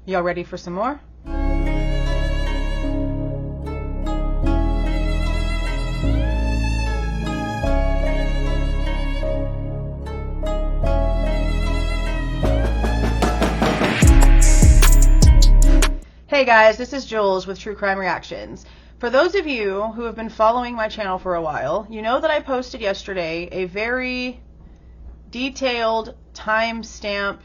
Y'all ready for some more? Hey guys, this is Jules with True Crime Reactions. For those of you who have been following my channel for a while, you know that I posted yesterday a very detailed timestamp,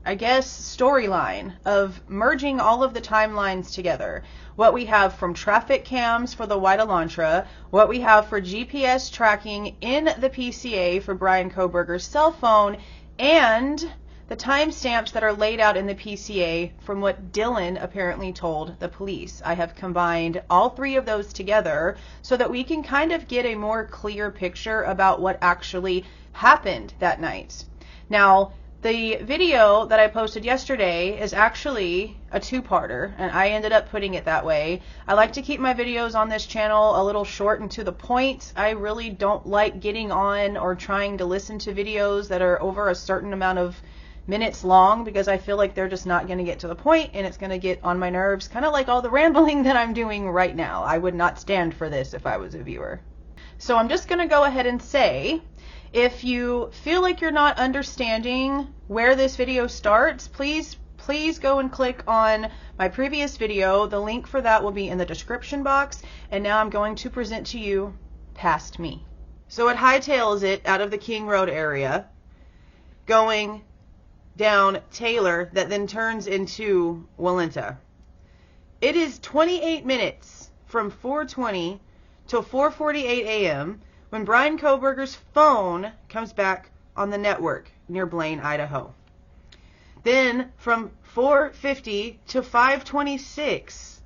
I guess, storyline of merging all of the timelines together. What we have from traffic cams for the white Elantra, what we have for GPS tracking in the PCA for Bryan Kohberger's cell phone, and the timestamps that are laid out in the PCA from what Dylan apparently told the police. I have combined all three of those together so that we can kind of get a more clear picture about what actually happened that night. Now, the video that I posted yesterday is actually a two-parter, and I ended up putting it that way. I like to keep my videos on this channel a little short and to the point. I really don't like getting on or trying to listen to videos that are over a certain amount of minutes long, because I feel like they're just not going to get to the point and it's going to get on my nerves, kind of like all the rambling that I'm doing right now. I would not stand for this if I was a viewer. So I'm just going to go ahead and say, if you feel like you're not understanding where this video starts, please go and click on my previous video. The link for that will be in the description box. And now I'm going to present to you Past Me. So it hightails it out of the King Road area, going down Taylor, that then turns into Walenta. It is 28 minutes from 4:20 till 4:48 a.m. when Bryan Kohberger's phone comes back on the network near Blaine, Idaho. Then from 4:50 to 5:26,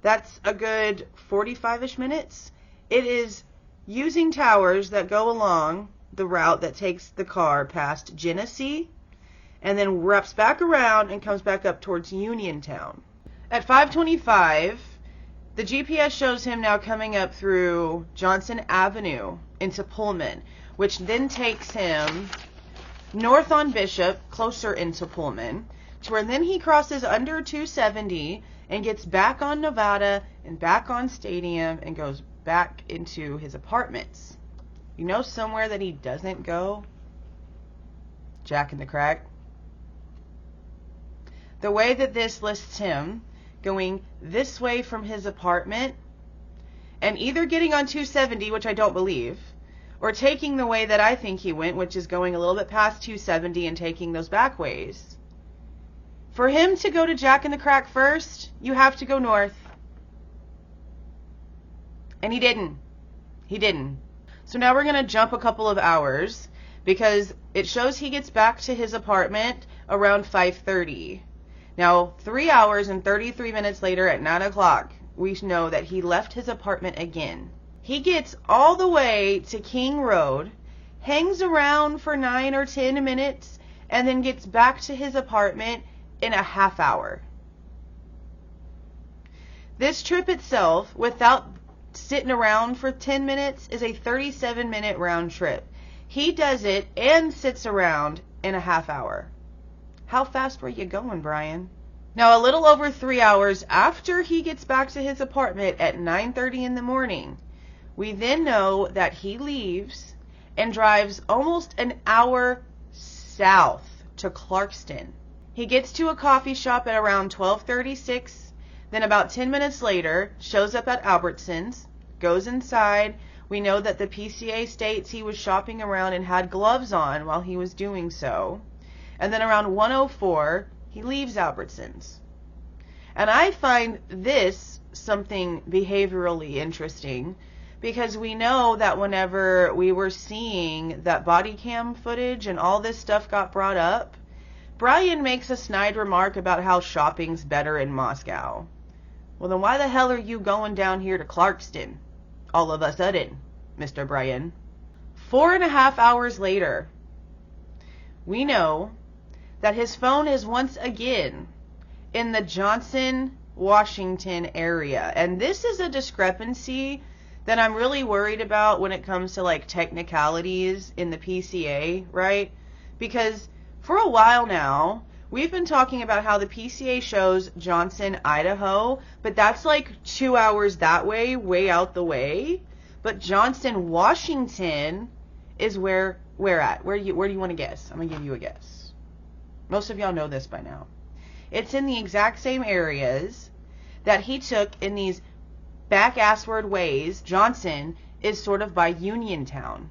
that's a good 45-ish minutes, it is using towers that go along the route that takes the car past Genesee, and then wraps back around and comes back up towards Uniontown. At 5:25, the GPS shows him now coming up through Johnson Avenue into Pullman, which then takes him north on Bishop, closer into Pullman, to where then he crosses under 270 and gets back on Nevada and back on Stadium and goes back into his apartments. You know somewhere that he doesn't go? Jack in the Crack. The way that this lists him going this way from his apartment and either getting on 270, which I don't believe, or taking the way that I think he went, which is going a little bit past 270 and taking those back ways. For him to go to Jack in the Crack first, you have to go north. And he didn't. He didn't. So now we're going to jump a couple of hours, because it shows he gets back to his apartment around 5:30. Now, 3 hours and 33 minutes later at 9 o'clock, we know that he left his apartment again. He gets all the way to King Road, hangs around for 9 or 10 minutes, and then gets back to his apartment in a half hour. This trip itself, without sitting around for 10 minutes, is a 37-minute round trip. He does it and sits around in a half hour. How fast were you going, Bryan? Now, a little over 3 hours after he gets back to his apartment at 9:30 in the morning, we then know that he leaves and drives almost an hour south to Clarkston. He gets to a coffee shop at around 12:36, then about 10 minutes later shows up at Albertsons, goes inside. We know that the PCA states he was shopping around and had gloves on while he was doing so. And then around 1:04, he leaves Albertsons. And I find this something behaviorally interesting, because we know that whenever we were seeing that body cam footage and all this stuff got brought up, Bryan makes a snide remark about how shopping's better in Moscow. Well, then why the hell are you going down here to Clarkston all of a sudden, Mr. Bryan? 4.5 hours later, we know that his phone is once again in the Johnson, Washington area. And this is a discrepancy that I'm really worried about when it comes to like technicalities in the PCA, right? Because for a while now, We've been talking about how the PCA shows Johnson, Idaho, but that's like 2 hours that way out the way. But Johnson, Washington is where at? Where do you want to guess? I'm going to give you a guess. Most of y'all know this by now. It's in the exact same areas that he took in these back-assward ways. Johnson is sort of by Uniontown.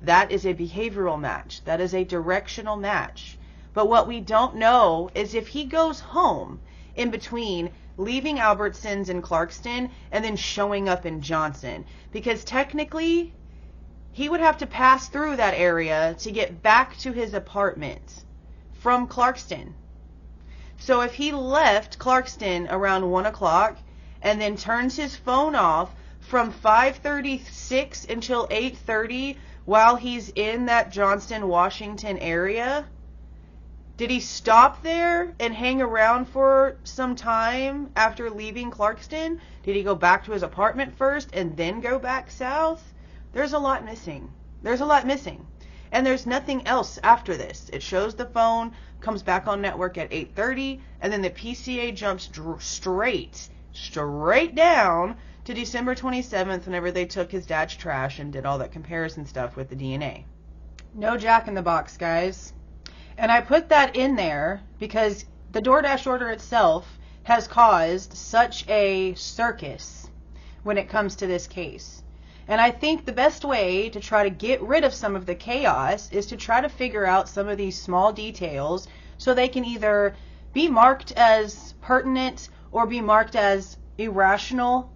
That is a behavioral match. That is a directional match. But what we don't know is if he goes home in between leaving Albertsons and Clarkston and then showing up in Johnson. Because technically, he would have to pass through that area to get back to his apartment from Clarkston. So if he left Clarkston around 1 o'clock and then turns his phone off from 5:36 until 8:30 while he's in that Johnston, Washington area, did he stop there and hang around for some time after leaving Clarkston? Did he go back to his apartment first and then go back south? There's a lot missing. There's a lot missing. And there's nothing else after this. It shows the phone, comes back on network at 8:30, and then the PCA jumps straight down to December 27th whenever they took his dad's trash and did all that comparison stuff with the DNA. No Jack in the Box, guys. And I put that in there because the DoorDash order itself has caused such a circus when it comes to this case. And I think the best way to try to get rid of some of the chaos is to try to figure out some of these small details so they can either be marked as pertinent or be marked as irrational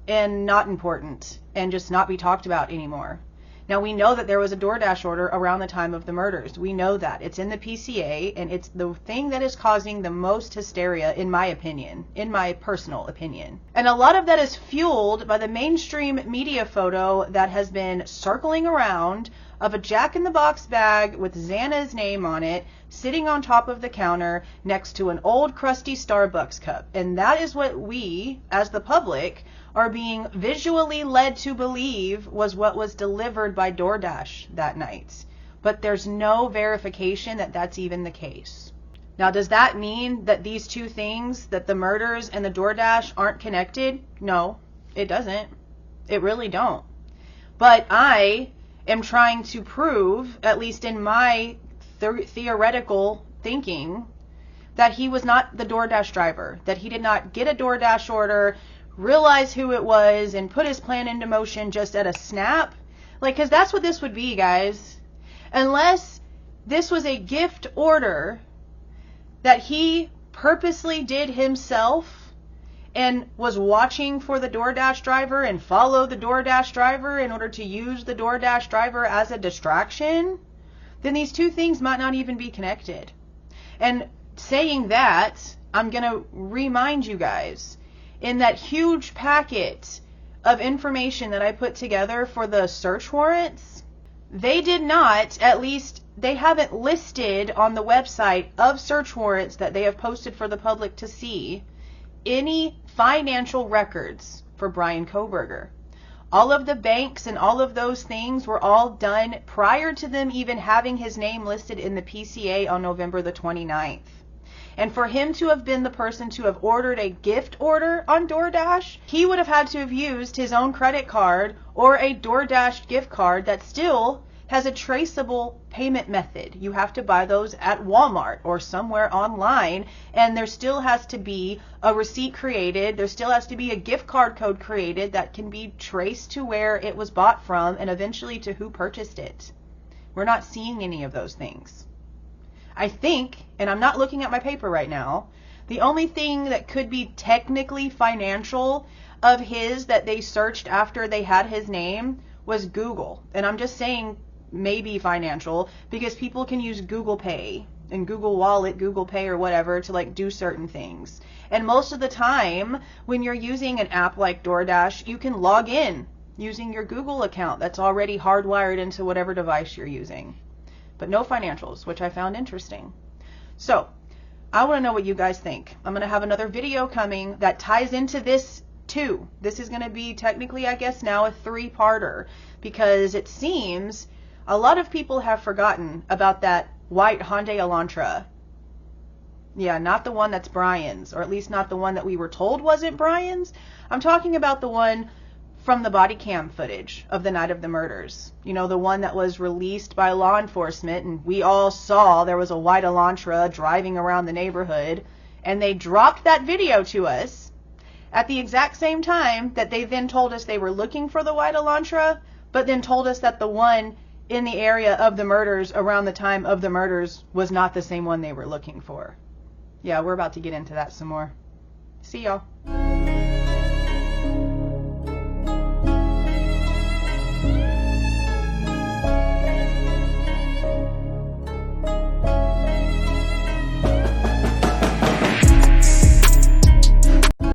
and not important and just not be talked about anymore. Now, we know that there was a DoorDash order around the time of the murders. We know that. It's in the PCA, and it's the thing that is causing the most hysteria, in my opinion, in my personal opinion. And a lot of that is fueled by the mainstream media photo that has been circling around of a Jack-in-the-Box bag with Xana's name on it, sitting on top of the counter next to an old crusty Starbucks cup. And that is what we, as the public, are being visually led to believe was what was delivered by DoorDash that night. But there's no verification that that's even the case. Now, does that mean that these two things, that the murders and the DoorDash, aren't connected? No, it doesn't. It really don't. But I am trying to prove, at least in my theoretical thinking, that he was not the DoorDash driver, that he did not get a DoorDash order, realize who it was, and put his plan into motion just at a snap. Like, because that's what this would be, guys. Unless this was a gift order that he purposely did himself and was watching for the DoorDash driver and followed the DoorDash driver in order to use the DoorDash driver as a distraction, then these two things might not even be connected. And saying that, I'm going to remind you guys, in that huge packet of information that I put together for the search warrants, they did not, at least they haven't listed on the website of search warrants that they have posted for the public to see, any financial records for Bryan Kohberger. All of the banks and all of those things were all done prior to them even having his name listed in the PCA on November the 29th. And for him to have been the person to have ordered a gift order on DoorDash, he would have had to have used his own credit card or a DoorDash gift card that still has a traceable payment method. You have to buy those at Walmart or somewhere online, and there still has to be a receipt created. There still has to be a gift card code created that can be traced to where it was bought from and eventually to who purchased it. We're not seeing any of those things. I think, and I'm not looking at my paper right now, the only thing that could be technically financial of his that they searched after they had his name was Google. And I'm just saying maybe financial because people can use Google Pay and Google Wallet, Google Pay or whatever to like do certain things. And most of the time when you're using an app like DoorDash, you can log in using your Google account that's already hardwired into whatever device you're using. But no financials, which I found interesting. So, I want to know what you guys think. I'm going to have another video coming that ties into this too. This is going to be technically, I guess now, a 3-parter because it seems a lot of people have forgotten about that white Hyundai Elantra Yeah, not the one that's Bryan's, or at least not the one that we were told wasn't Bryan's. I'm talking about the one from the body cam footage of the night of the murders. You know, the one that was released by law enforcement, and we all saw there was a white Elantra driving around the neighborhood, and they dropped that video to us at the exact same time that they then told us they were looking for the white Elantra, but then told us that the one in the area of the murders around the time of the murders was not the same one they were looking for. Yeah, we're about to get into that some more. See y'all.